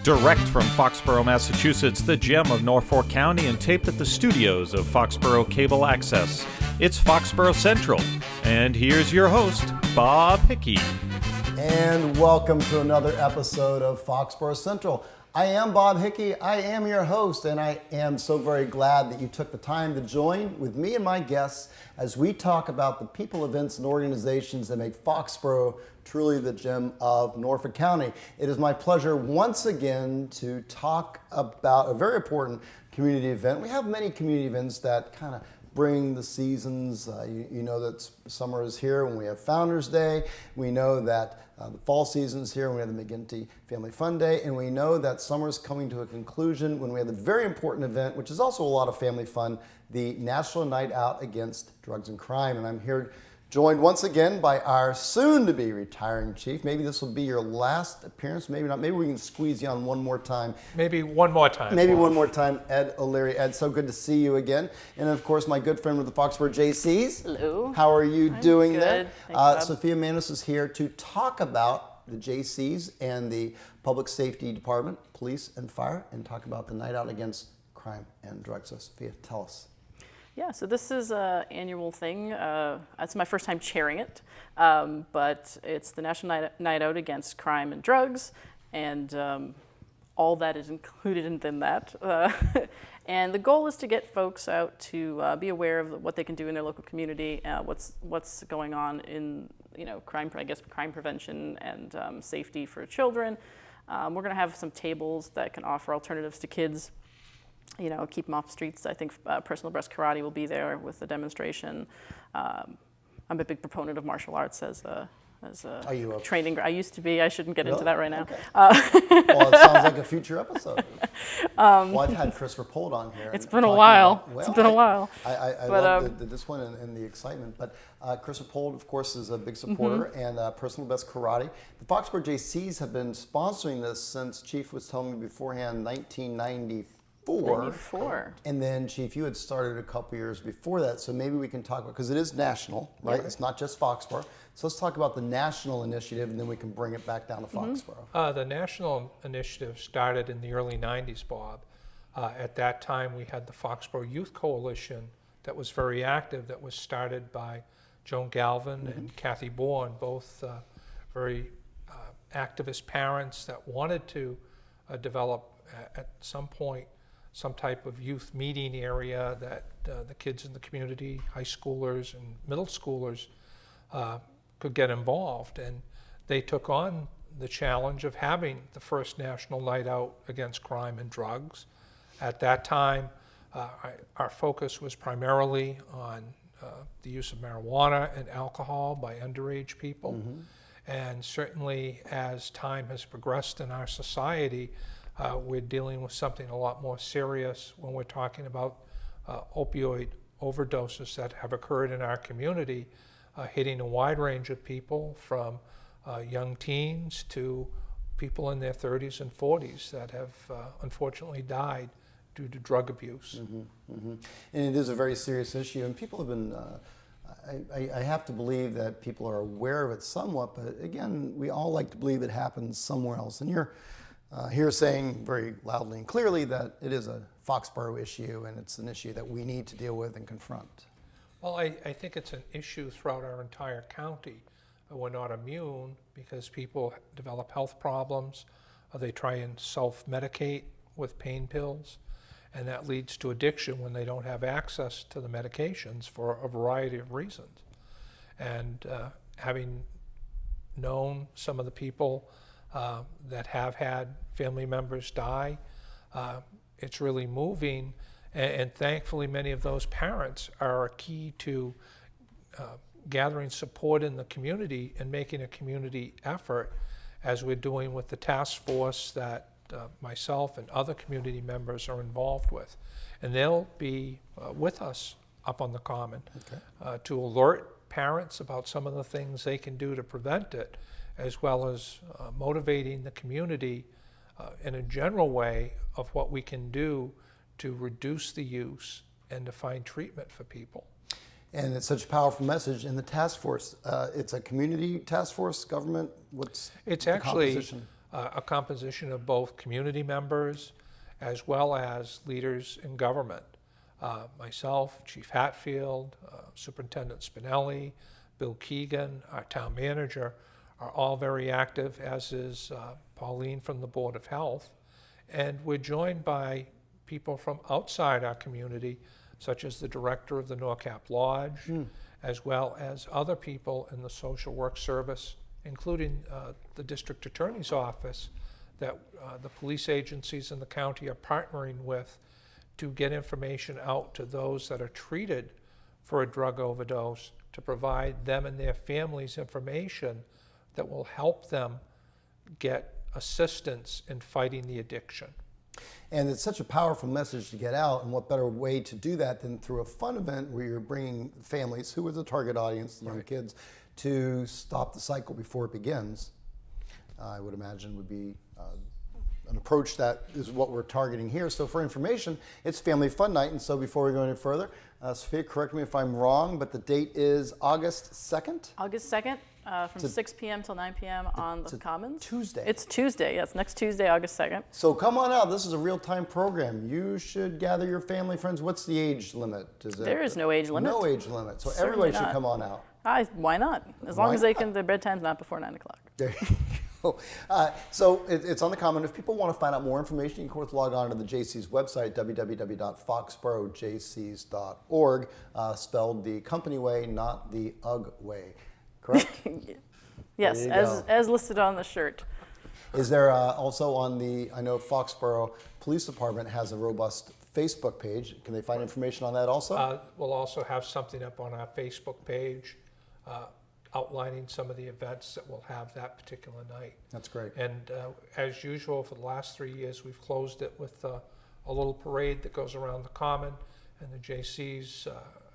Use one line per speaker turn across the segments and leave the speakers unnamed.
Direct from Foxborough, Massachusetts, the gem of Norfolk County, and taped at the studios of Foxborough Cable Access. It's Foxborough Central. And here's your host, Bob Hickey.
And welcome to another episode of Foxborough Central. I am Bob Hickey. I am your host, and I am so very glad that you took the time to join with me and my guests as we talk about the people, events, and organizations that make Foxborough truly the gem of Norfolk County. It is my pleasure once again to talk about a very important community event. We have many community events that kind of bring the seasons. You know that summer is here when we have Founders Day. We know that the fall season is here when we have the McGinty Family Fun Day. And we know that summer is coming to a conclusion when we have the very important event, which is also a lot of family fun, the National Night Out Against Drugs and Crime. And I'm here joined once again by our soon-to-be retiring chief. Maybe this will be your last appearance, maybe not. Maybe we can squeeze you on one more time.
Maybe one more time.
Maybe one more time, Ed O'Leary. Ed, so good to see you again. And of course, my good friend with the Foxborough JCs.
Hello.
How are you doing
good.
there?
Thanks, Bob.
Sophia Manis is here to talk about the JCs and the Public Safety Department, Police and Fire, and talk about the Night Out Against Crime and Drugs. So Sophia, tell us.
Yeah, so this is an annual thing. It's my first time chairing it, but it's the National Night Out Against Crime and Drugs, and all that is included in that. And the goal is to get folks out to be aware of what they can do in their local community, what's going on in crime prevention and safety for children. We're going to have some tables that can offer alternatives to kids. Keep them off streets. I think personal best karate will be there with the demonstration. I'm a big proponent of martial arts as a training. I used to be. I shouldn't get into that right now.
Okay. Well, it sounds like a future episode. Well, I've had Christopher Pold on here.
It's been a while. It's been a while.
I love the discipline and the excitement. But Christopher Pold, of course, is a big supporter, and Personal Best Karate. The Foxborough JCs have been sponsoring this since Chief was telling me beforehand, 1994. And then, Chief, you had started a couple years before that, so maybe we can talk about, because it is national, right? It's not just Foxborough. So let's talk about the national initiative, and then we can bring it back down to Foxborough.
The national initiative started in the early 90s, Bob. At that time, we had the Foxborough Youth Coalition that was very active, that was started by Joan Galvin and Kathy Bourne, both very activist parents that wanted to develop at some point some type of youth meeting area that the kids in the community, high schoolers and middle schoolers, could get involved. And they took on the challenge of having the first national night out against crime and drugs. At that time, our focus was primarily on the use of marijuana and alcohol by underage people. And certainly as time has progressed in our society, we're dealing with something a lot more serious when we're talking about opioid overdoses that have occurred in our community, hitting a wide range of people from young teens to people in their 30s and 40s that have unfortunately died due to drug abuse.
And it is a very serious issue, and people have been, I have to believe that people are aware of it somewhat, but again, we all like to believe it happens somewhere else. And you're here saying very loudly and clearly that it is a Foxborough issue, and it's an issue that we need to deal with and confront.
Well, I think it's an issue throughout our entire county. We're not immune because people develop health problems. They try and self-medicate with pain pills, and that leads to addiction when they don't have access to the medications for a variety of reasons. And having known some of the people that have had family members die, it's really moving, and thankfully many of those parents are a key to gathering support in the community and making a community effort, as we're doing with the task force that myself and other community members are involved with. And they'll be with us up on the Common to alert parents about some of the things they can do to prevent it, as well as motivating the community in a general way of what we can do to reduce the use and to find treatment for people.
And it's such a powerful message. And the task force, it's a community task force, government, what's
It's
the
actually
composition?
a composition of both community members as well as leaders in government. Myself, Chief Hatfield, Superintendent Spinelli, Bill Keegan, our town manager, are all very active, as is Pauline from the Board of Health. And we're joined by people from outside our community, such as the director of the NORCAP Lodge, as well as other people in the social work service, including the district attorney's office, that the police agencies in the county are partnering with to get information out to those that are treated for a drug overdose, to provide them and their families information that will help them get assistance in fighting the addiction.
And it's such a powerful message to get out, and what better way to do that than through a fun event where you're bringing families, who are the target audience, the young kids, to stop the cycle before it begins. I would imagine would be an approach that is what we're targeting here. So for information, it's Family Fun Night. And so before we go any further, Sophia, correct me if I'm wrong, but the date is August 2nd?
August 2nd, from 6 p.m. till 9 p.m. on the Commons.
Tuesday.
It's Tuesday, yes, next Tuesday, August 2nd.
So come on out. This is a real-time program. You should gather your family, friends. What's the age limit?
There is no age limit.
No age limit. So
Certainly
everybody should
not.
come on out.
Why not? As long as they can, their bedtime's not before 9 o'clock.
There you go. So it's on the Common. If people want to find out more information, you can, of course, log on to the JC's website, www.foxborojcs.org, spelled the company way, not the UGG way. Correct?
Yes, as listed on the shirt.
Is there also on the, I know Foxborough Police Department has a robust Facebook page. Can they find information on that also?
We'll also have something up on our Facebook page outlining some of the events that we'll have that particular night.
That's great.
And as usual, for the last 3 years, we've closed it with a little parade that goes around the Common, and the JCs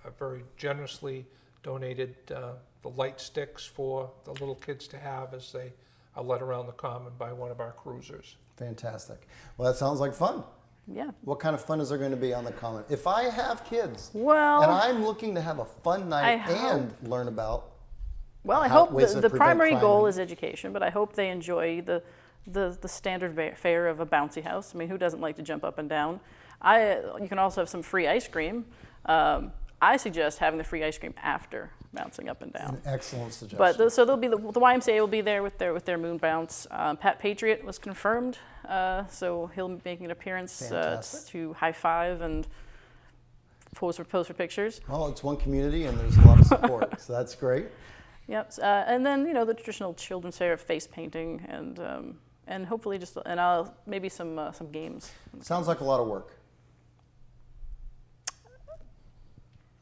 have very generously donated the light sticks for the little kids to have as they are led around the Common by one of our cruisers.
Fantastic. Well, that sounds like fun.
Yeah.
What kind of fun is there going to be on the Common? If I have kids,
Well,
and I'm looking to have a fun night and learn about
I hope
ways to
the
prevent
primary
crime.
goal is education, but I hope they enjoy the standard fare of a bouncy house. I mean, who doesn't like to jump up and down? You can also have some free ice cream. I suggest having the free ice cream after bouncing up and down.
An excellent suggestion.
But so they'll be the YMCA will be there with their moon bounce. Pat Patriot was confirmed, so he'll be making an appearance to high five and pose for pictures.
Well, it's one community and there's a lot of support, so that's great.
Yep, and then the traditional children's fair of face painting and hopefully maybe some games.
Sounds like a lot of work.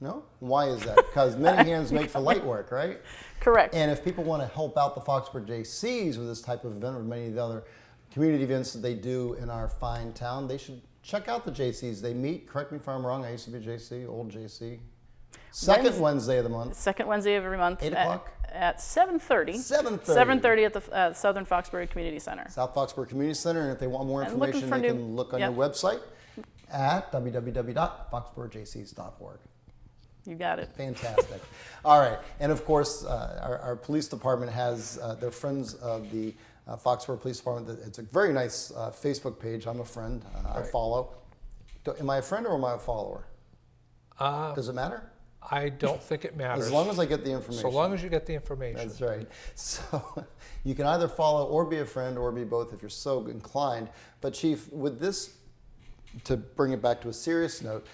No? Why is that? Because many hands make for light work, right?
Correct.
And if people want to help out the Foxborough JCs with this type of event or many of the other community events that they do in our fine town, they should check out the JCs. They meet, correct me if I'm wrong, I used to be a JC, old JC. Second Wednesday of the month.
Second Wednesday of every month.
8 o'clock?
At 7:30.
7:30.
At the Southern Foxborough Community Center.
South Foxborough Community Center, and if they want more
And looking
information,
for
they
new-
can look on
yep.
your website at www.foxborojcs.org.
You got it.
Fantastic. All right. And of course, our police department has, they're friends of the Foxborough Police Department. It's a very nice Facebook page. I'm a friend. I follow. Am I a friend or am I a follower? Does it matter?
I don't think it matters.
As long as I get the information.
So long as you get the information.
That's right. So you can either follow or be a friend or be both if you're so inclined. But Chief, with this, to bring it back to a serious note,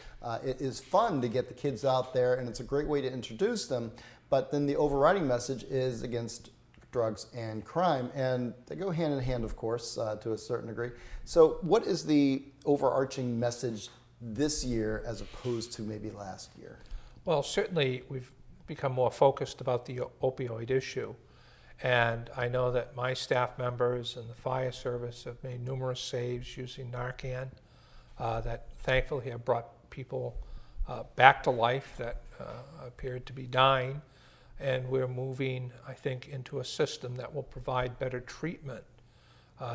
it is fun to get the kids out there, and it's a great way to introduce them. But then the overriding message is against drugs and crime, and they go hand in hand, of course, to a certain degree. So what is the overarching message this year as opposed to maybe last year?
Well, certainly we've become more focused about the opioid issue. And I know that my staff members and the fire service have made numerous saves using Narcan that thankfully have brought people back to life that appeared to be dying. And we're moving, I think, into a system that will provide better treatment.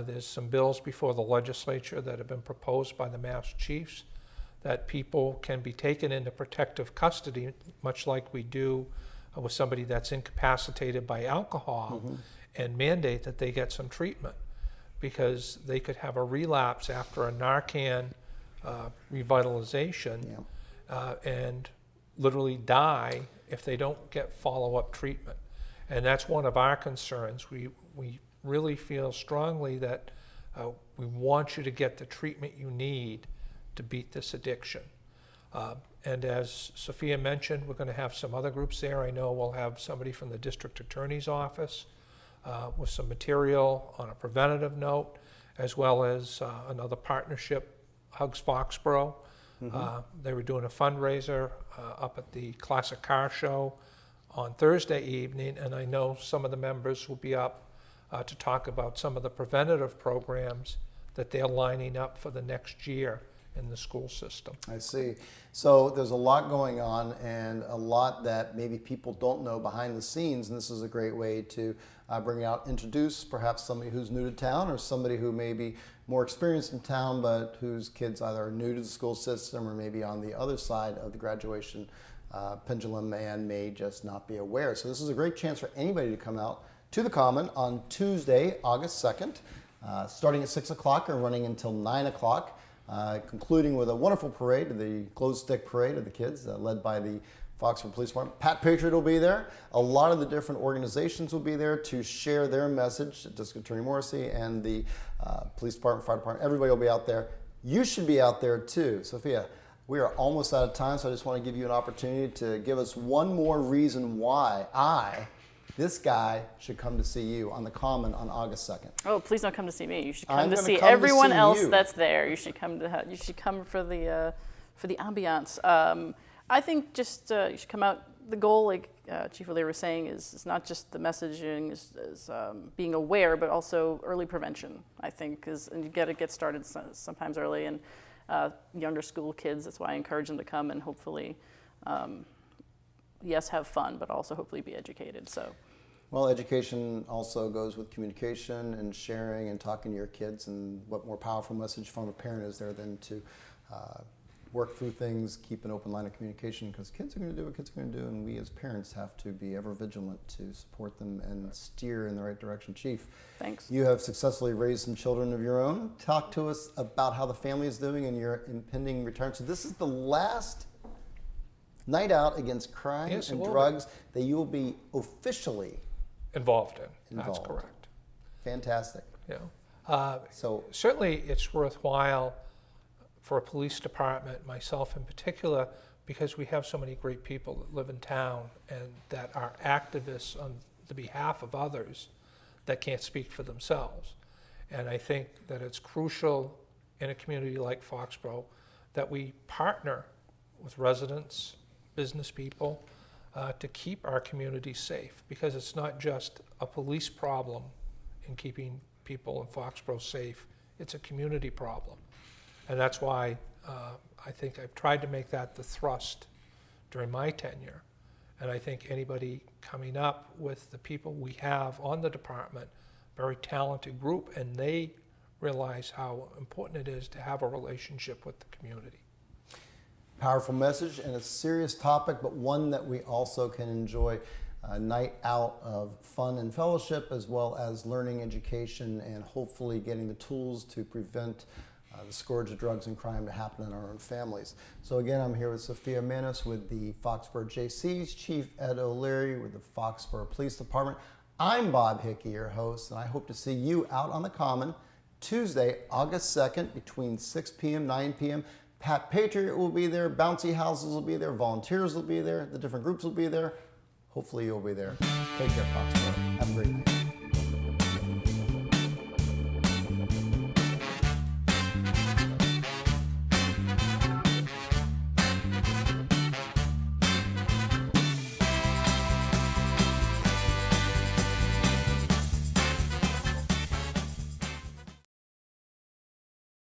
There's some bills before the legislature that have been proposed by the Mass Chiefs that people can be taken into protective custody, much like we do with somebody that's incapacitated by alcohol, and mandate that they get some treatment. because they could have a relapse after a Narcan revitalization and literally die if they don't get follow-up treatment. And that's one of our concerns. We really feel strongly that we want you to get the treatment you need to beat this addiction. And as Sophia mentioned, we're going to have some other groups there. I know we'll have somebody from the district attorney's office with some material on a preventative note, as well as another partnership, Hugs Foxborough. They were doing a fundraiser up at the Classic Car Show on Thursday evening, and I know some of the members will be up to talk about some of the preventative programs that they're lining up for the next year in the school system.
I see. So there's a lot going on, and a lot that maybe people don't know behind the scenes, and this is a great way to bring out, introduce perhaps somebody who's new to town or somebody who may be more experienced in town but whose kids either are new to the school system or maybe on the other side of the graduation pendulum and may just not be aware. So this is a great chance for anybody to come out to the Common on Tuesday, August 2nd, starting at 6 o'clock and running until 9 o'clock. Concluding with a wonderful parade, the glow stick parade of the kids, led by the Foxborough Police Department. Pat Patriot will be there. A lot of the different organizations will be there to share their message. District Attorney Morrissey and the Police Department, Fire Department, everybody will be out there. You should be out there too. Sophia, we are almost out of time, so I just want to give you an opportunity to give us one more reason why this guy should come to see you on the Common on August 2nd.
Oh, please don't come to see me. You should
I'm
come to
gonna
see
come to
everyone
see
else
you.
that's there. You should come for the ambiance. I think just you should come out. The goal, like Chief O'Leary was saying, is not just the messaging, is being aware, but also early prevention. I think and you got to get started sometimes early, and younger school kids. That's why I encourage them to come and hopefully, yes, have fun, but also hopefully be educated. So.
Well, education also goes with communication and sharing and talking to your kids, and what more powerful message from a parent is there than to work through things, keep an open line of communication, because kids are going to do what kids are going to do, and we as parents have to be ever vigilant to support them and steer in the right direction. Chief,
Thanks.
you have successfully raised some children of your own. Talk to us about how the family is doing and your impending return. So this is the last night out against crime and drugs that you will be officially
Involved in. That's
Involved.
correct.
Fantastic.
So certainly it's worthwhile for a police department, myself in particular, because we have so many great people that live in town and that are activists on the behalf of others that can't speak for themselves. And I think that it's crucial in a community like Foxborough that we partner with residents, business people, to keep our community safe, because it's not just a police problem in keeping people in Foxborough safe, it's a community problem. And that's why I think I've tried to make that the thrust during my tenure. And I think anybody coming up with the people we have on the department, very talented group, and they realize how important it is to have a relationship with the community.
Powerful message and a serious topic, but one that we also can enjoy a night out of fun and fellowship, as well as learning, education, and hopefully getting the tools to prevent the scourge of drugs and crime to happen in our own families. So again, I'm here with Sophia Manis with the Foxborough JCs, Chief Ed O'Leary with the Foxborough Police Department. I'm Bob Hickey, your host, and I hope to see you out on the Common Tuesday, August 2nd, between 6 p.m., 9 p.m. Pat Patriot will be there, bouncy houses will be there, volunteers will be there, the different groups will be there. Hopefully you'll be there. Take care, Foxborough. Have a great night.